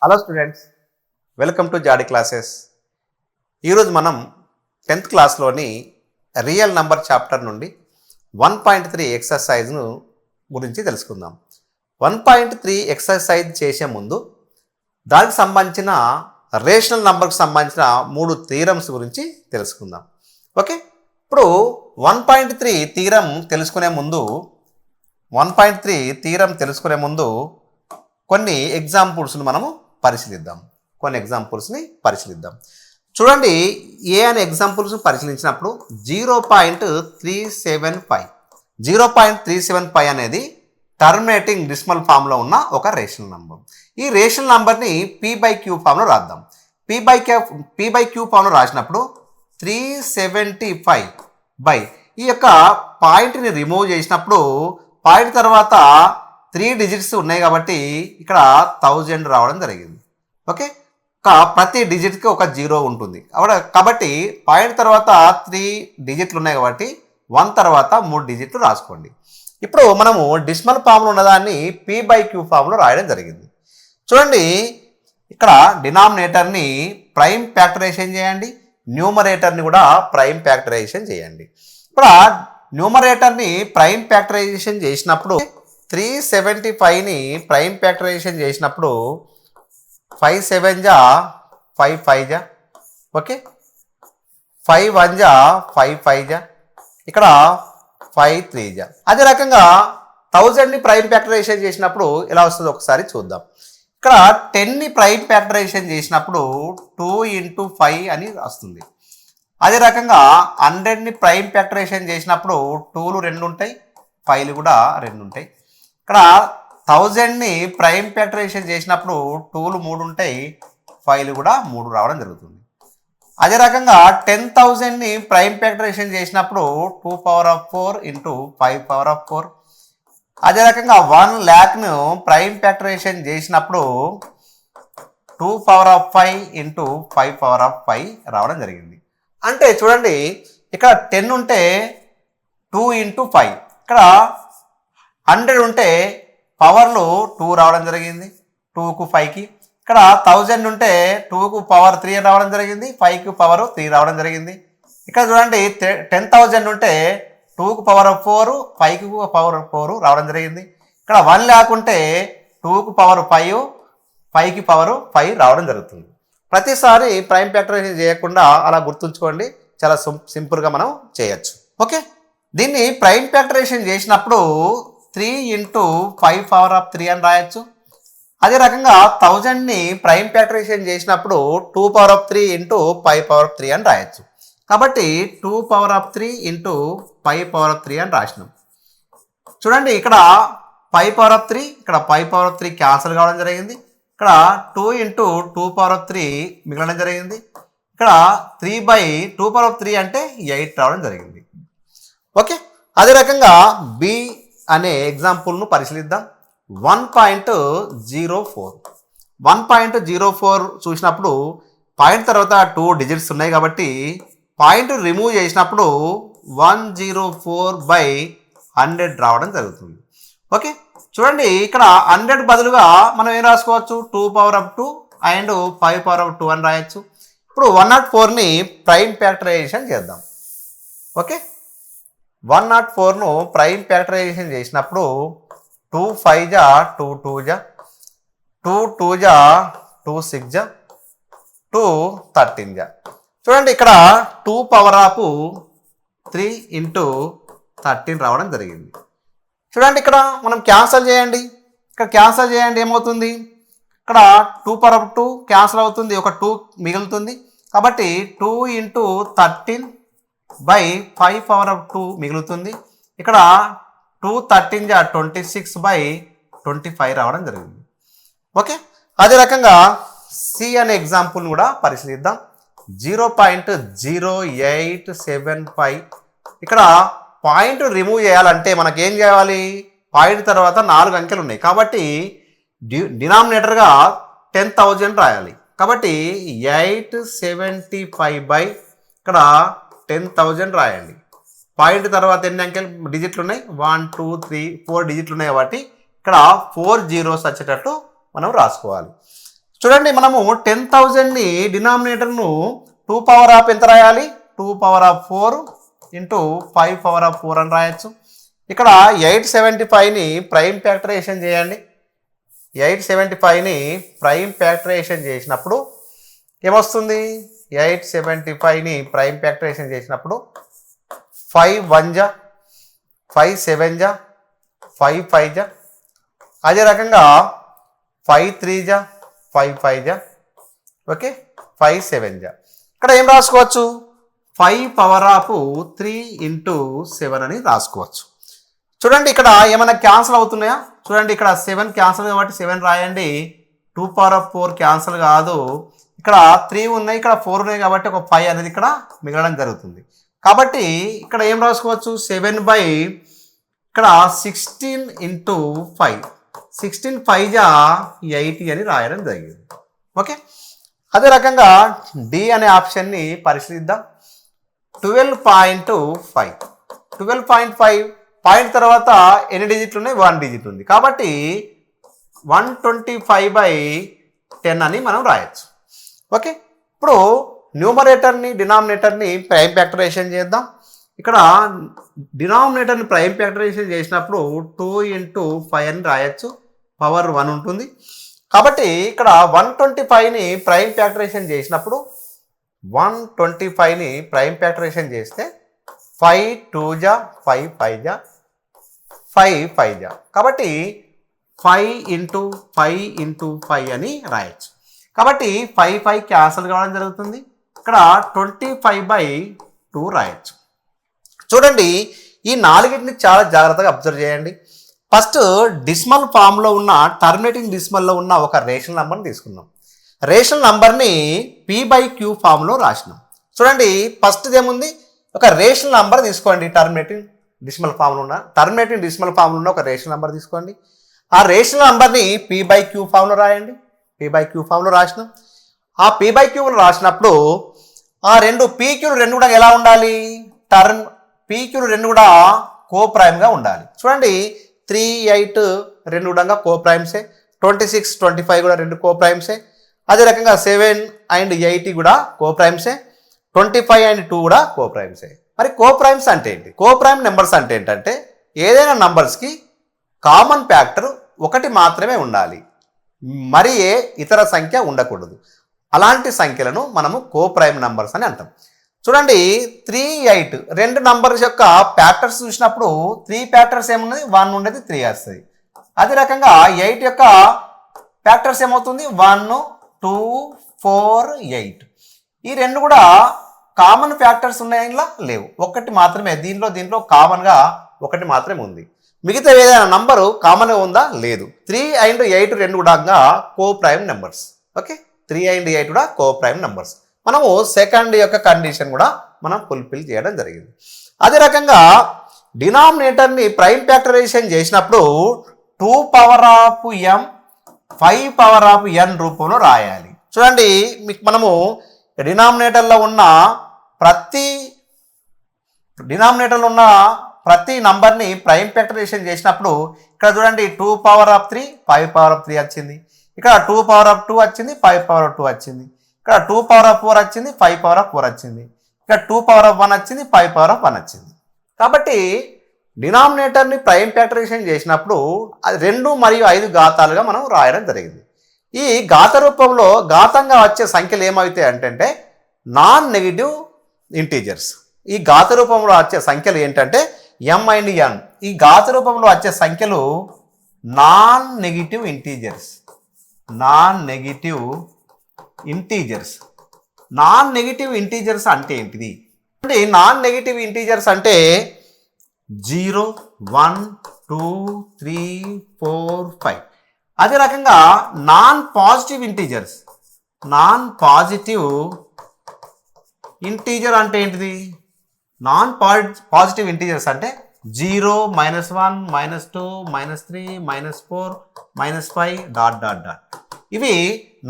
Hello students, welcome to Jadi classes. ఈరోజు మనం 10th క్లాస్లోని real number chapter నుండి 1.3 ఎక్సర్సైజ్ను గురించి తెలుసుకుందాం. 1.3 ఎక్సర్సైజ్ చేసే ముందు దానికి సంబంధించిన రేషనల్ నంబర్కి సంబంధించిన 3 థీరమ్స్ గురించి తెలుసుకుందాం. ఓకే, ఇప్పుడు 1.3 థీరం తెలుసుకునే ముందు కొన్ని ఎగ్జాంపుల్స్ని మనము పరిశీలిద్దాం. చూడండి, ఏ అనే ఎగ్జాంపుల్స్ పరిశీలించినప్పుడు 0.375 అనేది టర్మినేటింగ్ డెసిమల్ ఫామ్లో ఉన్న ఒక రేషనల్ నంబర్. ఈ రేషనల్ నంబర్ని p/q ఫామ్లో రాద్దాం. p/q ఫామ్లో రాసినప్పుడు 375 ఈ యొక్క పాయింట్ని రిమూవ్ చేసినప్పుడు పాయింట్ తర్వాత 3 డిజిట్స్ ఉన్నాయి కాబట్టి ఇక్కడ 1000 రావడం జరిగింది. ఓకే, ప్రతి డిజిట్కి ఒక 0 ఉంటుంది కాబట్టి పాయింట్ తర్వాత 3 డిజిట్లు ఉన్నాయి కాబట్టి 1 తర్వాత 3 డిజిట్లు రాసుకోండి. ఇప్పుడు మనము డెసిమల్ ఫామ్లో ఉన్నదాన్ని p/q ఫామ్లో రాయడం జరిగింది. చూడండి, ఇక్కడ డినామినేటర్ని ప్రైమ్ ఫ్యాక్టరైజేషన్ చేయండి, న్యూమరేటర్ని కూడా ప్రైమ్ ఫ్యాక్టరైజేషన్ చేయండి. ఇక్కడ న్యూమరేటర్ని ప్రైమ్ ఫ్యాక్టరైజేషన్ చేసినప్పుడు 375ని ప్రైమ్ ఫ్యాక్టరైజేషన్ చేసినప్పుడు 5 7 జా 5 5 జా, ఓకే, 5 1 జా 5 5 జా, ఇక్కడ 5 3 జా. అదే రకంగా 1000ని ప్రైమ్ ఫ్యాక్టరైజేషన్ చేసినప్పుడు ఎలా వస్తుందో ఒకసారి చూద్దాం. ఇక్కడ 10ని ప్రైమ్ ఫ్యాక్టరైజేషన్ చేసినప్పుడు 2 × 5 అని వస్తుంది. అదే రకంగా 100ని ప్రైమ్ ఫ్యాక్టరైజేషన్ చేసినప్పుడు 2లు 2 ఉంటాయి, 5లు కూడా 2 ఉంటాయి. ఇక్కడ 1000ని ప్రైమ్ ఫ్యాక్టరైజేషన్ చేసినప్పుడు 2లు 3 ఉంటాయి, 5లు కూడా 3 రావడం జరుగుతుంది. అదే రకంగా 10,000ని ప్రైమ్ ఫ్యాక్టరైజేషన్ చేసినప్పుడు 2⁴ × 5⁴. అదే రకంగా 1,00,000ను ప్రైమ్ ఫ్యాక్టరైజేషన్ చేసినప్పుడు 2⁵ × 5⁵ రావడం జరిగింది. అంటే చూడండి, ఇక్కడ 10 ఉంటే 2 × 5, ఇక్కడ 100 ఉంటే పవర్లు 2 రావడం జరిగింది, 2కు 5కి. ఇక్కడ 1000 ఉంటే 2కు పవర్ 3 రావడం జరిగింది, 5కు పవర్ 3 రావడం జరిగింది. ఇక్కడ చూడండి, 10,000 ఉంటే 2కు పవర్ 4, 5కు పవర్ 4 రావడం జరిగింది. ఇక్కడ 1,00,000 ఉంటే 2కు పవర్ 5, 5కి పవర్ 5 రావడం జరుగుతుంది. ప్రతిసారి ప్రైమ్ ఫ్యాక్టరైజేషన్ చేయకుండా అలా గుర్తుంచుకోండి, చాలా సింపుల్గా మనం చేయొచ్చు. ఓకే, దీన్ని ప్రైమ్ ఫ్యాక్టరైజేషన్ చేసినప్పుడు 3 × 5⁵ అని రాయొచ్చు. అదే రకంగా 1000ని ప్రైమ్ ఫ్యాక్టరైజేషన్ చేసినప్పుడు 2⁵ × 5⁵ అని రాయొచ్చు. కాబట్టి 2⁵ × 5⁵ అని రాసినాం. చూడండి, ఇక్కడ 5⁵, ఇక్కడ 5⁵ క్యాన్సిల్ కావడం జరిగింది. ఇక్కడ 2 × 2⁵ మిగలడం జరిగింది. ఇక్కడ 3/2⁵ అంటే 8 రావడం జరిగింది. ఓకే, అదే రకంగా b అనే ఎగ్జాంపుల్ను పరిశీలిద్దాం. 1.04 చూసినప్పుడు పాయింట్ తర్వాత 2 డిజిట్స్ ఉన్నాయి కాబట్టి పాయింట్ రిమూవ్ చేసినప్పుడు 104/100 రావడం జరుగుతుంది. ఓకే, చూడండి, ఇక్కడ 100 బదులుగా మనం ఏం రాసుకోవచ్చు, 2⁵ అండ్ 5⁵ అని రాయొచ్చు. ఇప్పుడు 104ని ప్రైమ్ ఫ్యాక్టరైజేషన్ చేద్దాం. ఓకే, 104ను ప్రైమ్ ఫ్యాక్టరైజేషన్ చేసినప్పుడు 2 5 జా 2 2 జా, 2 2 జా 2 6 జా, 2 13 జా. చూడండి, ఇక్కడ 2⁻³ × 13 రావడం జరిగింది. చూడండి, ఇక్కడ మనం క్యాన్సల్ చేయండి. ఏమవుతుంది, ఇక్కడ 2⁻² క్యాన్సల్ అవుతుంది, ఒక 2 మిగులుతుంది. కాబట్టి 2 × 13/5⁵ మిగులుతుంది. ఇక్కడ 2 13 జా 26/25 రావడం జరిగింది. ఓకే, అదే రకంగా సి అనే ఎగ్జాంపుల్ని కూడా పరిశీలిద్దాం. 0.0875. ఇక్కడ పాయింట్ రిమూవ్ చేయాలంటే మనకేం చేయాలి, పాయింట్ తర్వాత 4 అంకెలు ఉన్నాయి కాబట్టి డినామినేటర్గా 10,000 రాయాలి. కాబట్టి 875 ఇక్కడ 10,000 రాయండి. పాయింట్ తర్వాత ఎన్ని అంకెలు డిజిట్లు ఉన్నాయి, 1 2 3 4 డిజిట్లు ఉన్నాయి కాబట్టి ఇక్కడ 4 zeros వచ్చేటట్టు మనం రాసుకోవాలి. చూడండి మనము 10,000ని డినామినేటర్ను 2 పవర్ ఆఫ్ ఎంత రాయాలి, 2 power of 4 into 5 power of 4 అని రాయొచ్చు. ఇక్కడ 875ని ప్రైమ్ ఫ్యాక్టరైజేషన్ చేయండి. 875ని ప్రైమ్ ఫ్యాక్టరైజేషన్ చేసినప్పుడు ఏమొస్తుంది, 875ని ప్రైమ్ ఫ్యాక్టరైజేషన్ చేసినప్పుడు 5 1 జా 5 7 జా 5 5 జా, అదే రకంగా 5 3 జా 5 5 జా, ఓకే 5 7 జా. ఇక్కడ ఏం రాసుకోవచ్చు, 5 పవర్ ఆఫ్ 3 ఇంటూ 7 అని రాసుకోవచ్చు. చూడండి ఇక్కడ ఏమైనా క్యాన్సిల్ అవుతున్నాయా, చూడండి ఇక్కడ 7 క్యాన్సిల్ కాబట్టి 7 రాయండి. 2 పవర్ ఆఫ్ 4 క్యాన్సిల్ కాదు, ఇక్కడ 3 ఉన్నాయి, ఇక్కడ 4 ఉన్నాయి కాబట్టి ఒక 5 అనేది ఇక్కడ మిగలడం జరుగుతుంది. కాబట్టి ఇక్కడ ఏం రాసుకోవచ్చు, 7 బై ఇక్కడ 16 ఇంటూ 5, 16 5 జా 80 అని రాయడం జరిగింది. ఓకే, అదే రకంగా డి అనే ఆప్షన్ని పరిశీలిద్దాం. 12.5, 12.5 పాయింట్ తర్వాత ఎన్ని డిజిట్లు ఉన్నాయి, 1 డిజిట్ ఉంది కాబట్టి 125/10 అని మనం రాయొచ్చు. ఓకే, ఇప్పుడు న్యూమరేటర్ని డినామినేటర్ని ప్రైమ్ ఫ్యాక్టరైజేషన్ చేద్దాం. ఇక్కడ డినామినేటర్ని ప్రైమ్ ఫ్యాక్టరైజేషన్ చేసినప్పుడు 2 ఇంటూ 5 అని రాయొచ్చు, పవర్ 1 ఉంటుంది. కాబట్టి ఇక్కడ 125ని ప్రైమ్ ఫ్యాక్టరైజేషన్ చేసినప్పుడు 125ని ప్రైమ్ ఫ్యాక్టరైజేషన్ చేస్తే 5 2 జా 5 5 జా 5 5 జా, కాబట్టి 5 ఇంటూ 5 ఇంటూ 5 అని రాయొచ్చు. కాబట్టి 5 5 క్యాన్సల్ కావడం జరుగుతుంది. ఇక్కడ 25/2 రాయొచ్చు. చూడండి ఈ నాలుగింటిని చాలా జాగ్రత్తగా అబ్జర్వ్ చేయండి. ఫస్ట్ డిస్మల్ ఫామ్లో ఉన్న టర్మినేటింగ్ డిస్మల్లో ఉన్న ఒక రేషనల్ నెంబర్ని తీసుకున్నాం. రేషనల్ నెంబర్ని p/q ఫామ్లో రాసినాం. చూడండి ఫస్ట్ ఏముంది, ఒక రేషనల్ నెంబర్ తీసుకోండి. టర్మినేటింగ్ డిస్మల్ ఫామ్లో ఉన్న ఒక రేషనల్ నెంబర్ తీసుకోండి. ఆ రేషనల్ నెంబర్ని p/q ఫామ్లో రాయండి. p/q ఫామ్లో రాసినాం. ఆ p/qలో రాసినప్పుడు ఆ రెండు pqలు రెండు కూడా ఎలా ఉండాలి, pqలు రెండు కూడా కోప్రైమ్గా ఉండాలి. చూడండి 3 8 రెండు కూడా కోప్రైమ్సే, 26 25 కూడా రెండు కోప్రైమ్సే, అదే రకంగా 7 అండ్ 8 కూడా కోప్రైమ్సే, 25 అండ్ 2 కూడా కోప్రైమ్సే. మరి కోప్రైమ్స్ అంటే ఏంటి, కోప్రైమ్ నెంబర్స్ అంటే ఏంటంటే ఏదైనా నంబర్స్కి కామన్ ఫ్యాక్టర్ 1 మాత్రమే ఉండాలి, మరి ఏ ఇతర సంఖ్య ఉండకూడదు. అలాంటి సంఖ్యలను మనము కోప్రైమ్ నంబర్స్ అని అంటాం. చూడండి 3 8 రెండు నంబర్స్ యొక్క ఫ్యాక్టర్స్ చూసినప్పుడు 3 ఫ్యాక్టర్స్ ఏమున్నది, 1 ఉండేది 3 వస్తుంది. అదే రకంగా 8 యొక్క ఫ్యాక్టర్స్ ఏమవుతుంది, 1 2 4 8. ఈ రెండు కూడా కామన్ ఫ్యాక్టర్స్ ఉన్నాయా, లేవు, 1 మాత్రమే. దీంట్లో కామన్గా 1 మాత్రమే ఉంది. మిగతా ఏదైనా నంబరు కామన్గా ఉందా, లేదు. 3 అండ్ 8 రెండు కూడా కోప్రైమ్ నెంబర్స్. ఓకే, 3 అండ్ 8 కూడా కోప్రైమ్ నెంబర్స్. మనము సెకండ్ యొక్క కండిషన్ కూడా మనం ఫుల్ఫిల్ చేయడం జరిగింది. అదే రకంగా డినామినేటర్ని ప్రైమ్ ఫ్యాక్టరైజేషన్ చేసినప్పుడు 2 power of m 5 power of n రూపంలో రాయాలి. చూడండి మీకు మనము డినామినేటర్లో ఉన్న ప్రతి నంబర్ని ప్రైమ్ ఫ్యాక్టరైజేషన్ చేసినప్పుడు ఇక్కడ చూడండి 2 పవర్ ఆఫ్ 3 5 పవర్ ఆఫ్ 3 వచ్చింది, ఇక్కడ 2 పవర్ ఆఫ్ 2 వచ్చింది, 5 పవర్ ఆఫ్ 2 వచ్చింది, ఇక్కడ 2 పవర్ ఆఫ్ 4 వచ్చింది, 5 పవర్ ఆఫ్ 4 వచ్చింది, ఇక్కడ 2 పవర్ ఆఫ్ 1 వచ్చింది, 5 పవర్ ఆఫ్ 1 వచ్చింది. కాబట్టి డినామినేటర్ని ప్రైమ్ ఫ్యాక్టరైజేషన్ చేసినప్పుడు 2 మరియు 5 ఘాతాలుగా మనం రాయడం జరిగింది. ఈ ఘాత రూపంలో ఘాతంగా వచ్చే సంఖ్యలు ఏమవుతాయి అంటే నాన్ నెగిటివ్ ఇంటీజర్స్. ఈ ఘాత రూపంలో వచ్చే సంఖ్యలు ఏంటంటే m అండ్ n. ఈ ఘాత రూపంలో వచ్చే సంఖ్యలు non negative integers. Non negative integers అంటే ఏంటిది అంటే నాన్ నెగిటివ్ ఇంటీజర్స్ అంటే 0 1 2 3 4 5. అదే రకంగా నాన్ పాజిటివ్ ఇంటీజర్ అంటే ఏంటిది, నాన్ పాజిటివ్ ఇంటీజర్స్ అంటే 0 -1 -2 -3 -4 -5 ... ఇవి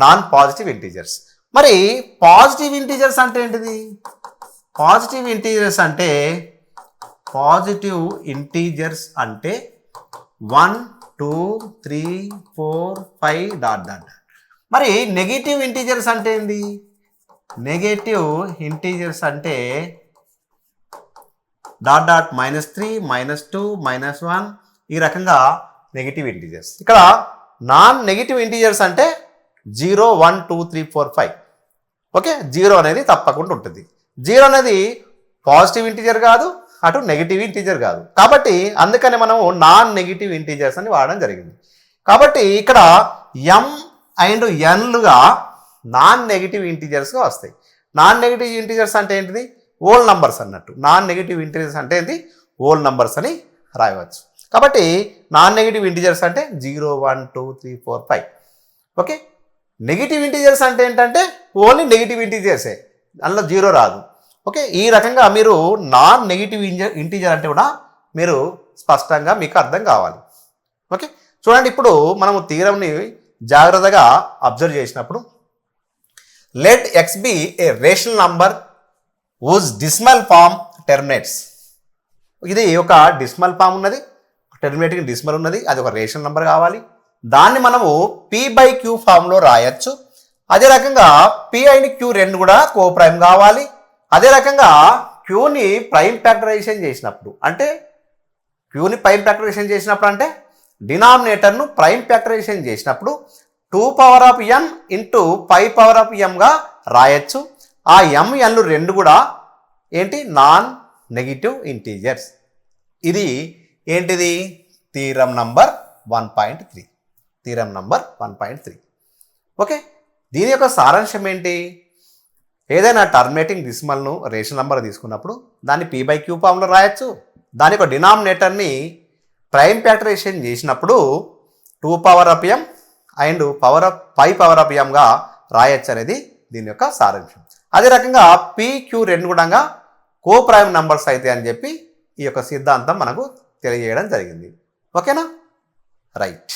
నాన్ పాజిటివ్ ఇంటీజర్స్. మరి పాజిటివ్ ఇంటీజర్స్ అంటే ఏంటిది, పాజిటివ్ ఇంటీజర్స్ అంటే 1 2 3 4 5 ... మరి నెగిటివ్ ఇంటీజర్స్ అంటే ఏంది? నెగటివ్ ఇంటీజర్స్ అంటే డాట్ డాట్ -3 -2 -1 ఈ రకంగా నెగిటివ్ ఇంటీజర్స్. ఇక్కడ నాన్ నెగిటివ్ ఇంటీజర్స్ అంటే 0 1 2 3 4 5. ఓకే, 0 అనేది తప్పకుండా ఉంటుంది. 0 అనేది పాజిటివ్ ఇంటీజర్ కాదు, అటు నెగిటివ్ ఇంటీజర్ కాదు. కాబట్టి అందుకని మనము నాన్ నెగిటివ్ ఇంటీజర్స్ అని వాడడం జరిగింది. కాబట్టి ఇక్కడ m అండ్ nలుగా నాన్ నెగిటివ్ ఇంటీజర్స్గా వస్తాయి. నాన్ నెగిటివ్ ఇంటీజర్స్ అంటే ఏంటిది? ఓల్ నంబర్స్ అన్నట్టు. నాన్ నెగిటివ్ ఇంటీజర్స్ అంటే ఏంటి? ఓల్ నంబర్స్ అని రాయవచ్చు. కాబట్టి నాన్ నెగిటివ్ ఇంటీజర్స్ అంటే 0 1 2 3 4 5. ఓకే, నెగిటివ్ ఇంటీజర్స్ అంటే ఏంటంటే ఓన్లీ నెగిటివ్ ఇంటీజర్సే, అందులో 0 రాదు. ఓకే, ఈ రకంగా మీరు నాన్ నెగిటివ్ ఇంటీజర్ అంటే కూడా మీరు స్పష్టంగా మీకు అర్థం కావాలి. ఓకే, చూడండి, ఇప్పుడు మనము థీరంని జాగ్రత్తగా అబ్జర్వ్ చేసినప్పుడు let x be a rational number whose decimal form terminates. ఇది ఒక డెసిమల్ ఫామ్ ఉన్నది, టెర్మినేటింగ్ డెసిమల్ ఉన్నది, అది ఒక రేషనల్ నంబర్ కావాలి. దాన్ని మనము p/q ఫామ్లో రాయొచ్చు. అదే రకంగా p అండ్ q రెండు కూడా కో ప్రైమ్ కావాలి. అదే రకంగా క్యూని ప్రైమ్ ఫ్యాక్టరైజేషన్ చేసినప్పుడు అంటే అంటే డినామినేటర్ను ప్రైమ్ ఫ్యాక్టరైజేషన్ చేసినప్పుడు 2n ఇంటూ 5m రాయొచ్చు. ఆ mnలు రెండు కూడా ఏంటి? Non negative integers. ఇది ఏంటిది? Theorem number 1.3. Theorem number 1.3. Okay, దీని యొక్క సారాంశం ఏంటి? ఏదైనా టర్మినేటింగ్ డెసిమల్ను రేషనల్ నెంబర్ తీసుకున్నప్పుడు దాన్ని p/q ఫామ్లో రాయొచ్చు. దాని యొక్క డినామినేటర్ని ప్రైమ్ ఫ్యాక్టరైజేషన్ చేసినప్పుడు 2m అండ్ 5mగా రాయొచ్చు అనేది దీని యొక్క సారాంశం. అదే రకంగా pq రెండు కూడా కో ప్రైమ్ నంబర్స్ అయితే అని చెప్పి ఈ యొక్క సిద్ధాంతం మనకు తెలియజేయడం జరిగింది. ఓకేనా? రైట్.